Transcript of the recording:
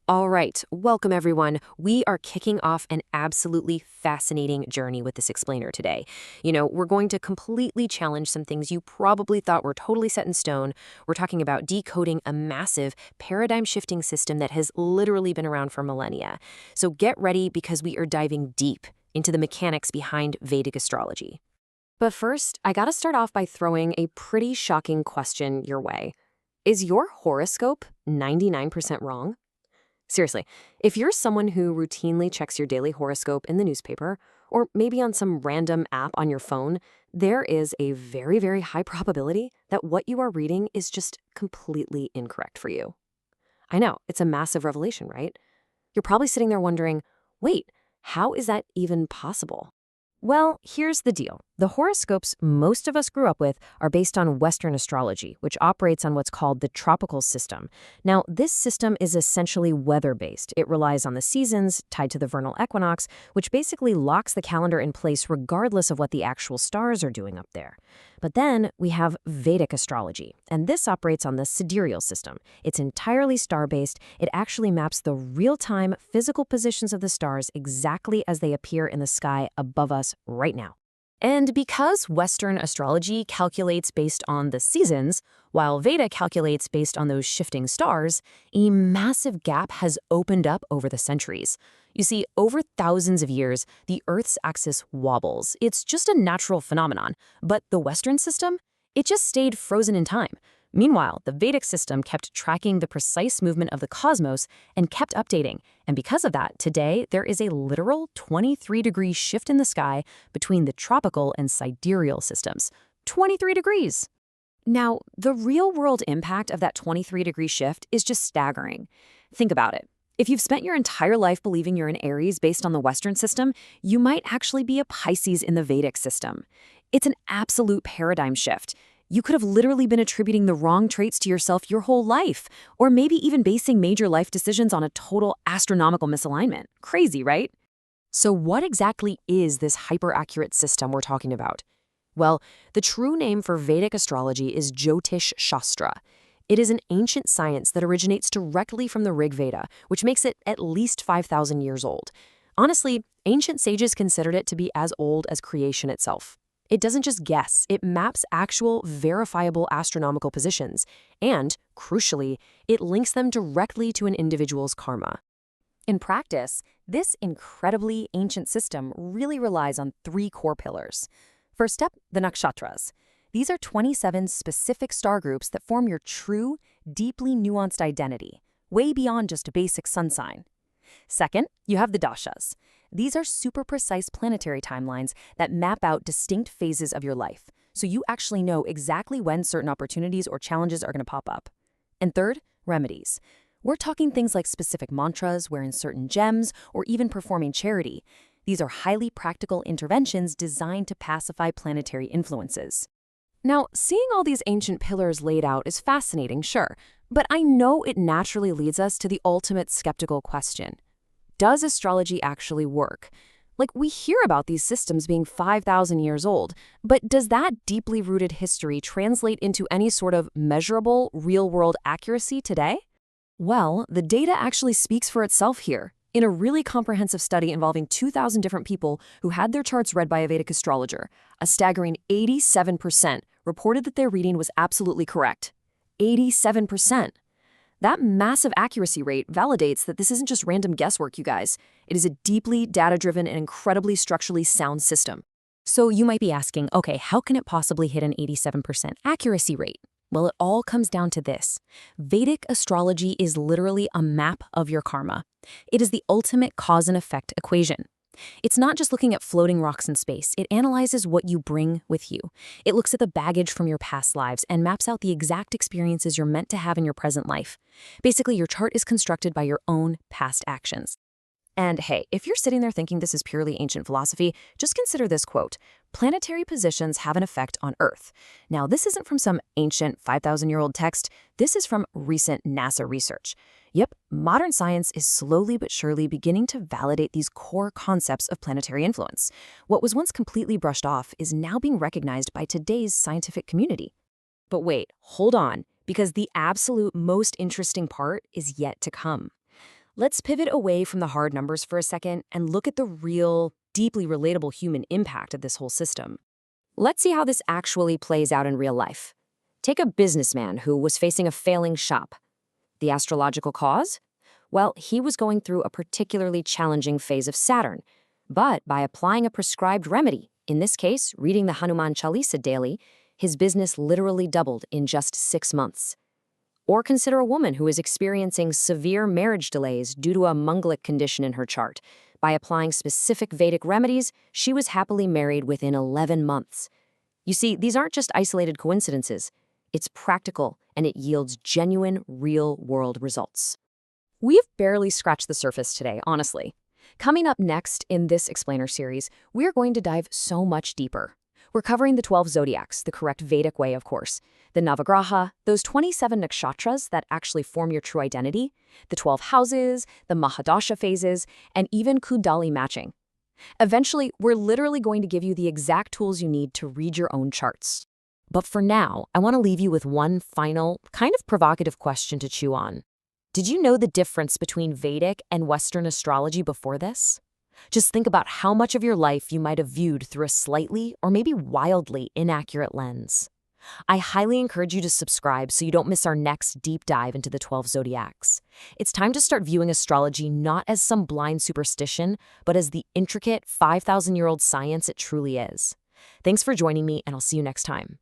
All right, welcome everyone. We are kicking off an absolutely fascinating journey with this explainer today. We're going to completely challenge some things you probably thought were totally set in stone. We're talking about decoding a massive paradigm-shifting system that has literally been around for millennia. So get ready because we are diving deep into the mechanics behind Vedic astrology. But first, I gotta start off by throwing a pretty shocking question your way. Is your horoscope 99% wrong? Seriously, if you're someone who routinely checks your daily horoscope in the newspaper, or maybe on some random app on your phone, there is a very, very high probability that what you are reading is just completely incorrect for you. I know, it's a massive revelation, right? You're probably sitting there wondering, wait, how is that even possible? Well, here's the deal. The horoscopes most of us grew up with are based on Western astrology, which operates on what's called the tropical system. Now, this system is essentially weather-based. It relies on the seasons, tied to the vernal equinox, which basically locks the calendar in place regardless of what the actual stars are doing up there. But then we have Vedic astrology, and this operates on the Sidereal system. It's entirely star-based. It actually maps the real-time physical positions of the stars exactly as they appear in the sky above us right now. And because Western astrology calculates based on the seasons, while Veda calculates based on those shifting stars, a massive gap has opened up over the centuries. You see, over thousands of years, the Earth's axis wobbles. It's just a natural phenomenon. But the Western system? It just stayed frozen in time. Meanwhile, the Vedic system kept tracking the precise movement of the cosmos and kept updating. And because of that, today, there is a literal 23-degree shift in the sky between the tropical and sidereal systems. 23 degrees! Now, the real-world impact of that 23-degree shift is just staggering. Think about it. If you've spent your entire life believing you're an Aries based on the Western system, you might actually be a Pisces in the Vedic system. It's an absolute paradigm shift. You could have literally been attributing the wrong traits to yourself your whole life, or maybe even basing major life decisions on a total astronomical misalignment. Crazy, right? So what exactly is this hyper-accurate system we're talking about? Well, the true name for Vedic astrology is Jyotish Shastra. It is an ancient science that originates directly from the Rig Veda, which makes it at least 5,000 years old. Honestly, ancient sages considered it to be as old as creation itself. It doesn't just guess, it maps actual, verifiable astronomical positions, and, crucially, it links them directly to an individual's karma. In practice, this incredibly ancient system really relies on three core pillars. First up, the Nakshatras. These are 27 specific star groups that form your true, deeply nuanced identity, way beyond just a basic sun sign. Second, you have the Dashas. These are super precise planetary timelines that map out distinct phases of your life, so you actually know exactly when certain opportunities or challenges are going to pop up. And third, remedies. We're talking things like specific mantras, wearing certain gems, or even performing charity. These are highly practical interventions designed to pacify planetary influences. Now, seeing all these ancient pillars laid out is fascinating, sure, but I know it naturally leads us to the ultimate skeptical question. Does astrology actually work? We hear about these systems being 5,000 years old, but does that deeply rooted history translate into any sort of measurable, real-world accuracy today? Well, the data actually speaks for itself here. In a really comprehensive study involving 2,000 different people who had their charts read by a Vedic astrologer, a staggering 87% reported that their reading was absolutely correct. 87%. That massive accuracy rate validates that this isn't just random guesswork, you guys. It is a deeply data-driven and incredibly structurally sound system. So you might be asking, okay, how can it possibly hit an 87% accuracy rate? Well, it all comes down to this. Vedic astrology is literally a map of your karma. It is the ultimate cause and effect equation. It's not just looking at floating rocks in space. It analyzes what you bring with you. It looks at the baggage from your past lives and maps out the exact experiences you're meant to have in your present life. Basically, your chart is constructed by your own past actions. And hey, if you're sitting there thinking this is purely ancient philosophy, just consider this quote: "Planetary positions have an effect on Earth." Now, this isn't from some ancient 5,000-year-old text. This is from recent NASA research. Yep, modern science is slowly but surely beginning to validate these core concepts of planetary influence. What was once completely brushed off is now being recognized by today's scientific community. But wait, hold on, because the absolute most interesting part is yet to come. Let's pivot away from the hard numbers for a second and look at the real, deeply relatable human impact of this whole system. Let's see how this actually plays out in real life. Take a businessman who was facing a failing shop. The astrological cause? Well, he was going through a particularly challenging phase of Saturn. But by applying a prescribed remedy, in this case, reading the Hanuman Chalisa daily, his business literally doubled in just 6 months. Or consider a woman who is experiencing severe marriage delays due to a mangalic condition in her chart. By applying specific Vedic remedies, she was happily married within 11 months. You see, these aren't just isolated coincidences. It's practical, and it yields genuine, real-world results. We've barely scratched the surface today, honestly. Coming up next in this Explainer series, we're going to dive so much deeper. We're covering the 12 zodiacs, the correct Vedic way, of course, the Navagraha, those 27 Nakshatras that actually form your true identity, the 12 houses, the Mahadasha phases, and even Kundalini matching. Eventually, we're literally going to give you the exact tools you need to read your own charts. But for now, I want to leave you with one final, kind of provocative question to chew on. Did you know the difference between Vedic and Western astrology before this? Just think about how much of your life you might have viewed through a slightly or maybe wildly inaccurate lens. I highly encourage you to subscribe so you don't miss our next deep dive into the 12 zodiacs. It's time to start viewing astrology not as some blind superstition, but as the intricate 5,000-year-old science it truly is. Thanks for joining me, and I'll see you next time.